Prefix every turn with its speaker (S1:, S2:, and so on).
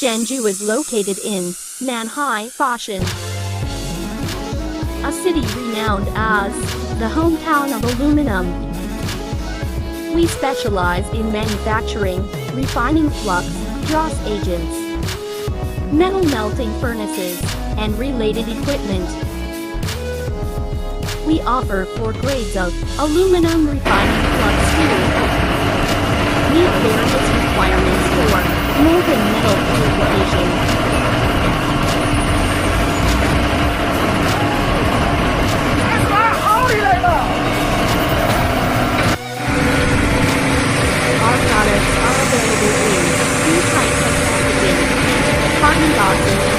S1: Zhengzhou is located in Nanhai, Fashion, a city renowned as the hometown of aluminum. We specialize in manufacturing, refining flux, Dross agents, metal melting furnaces, and related equipment. We offer 4 grades of aluminum refining flux too. Meet various requirements for molten metal purification. Our products are available in 2 types of packaging: carton boxes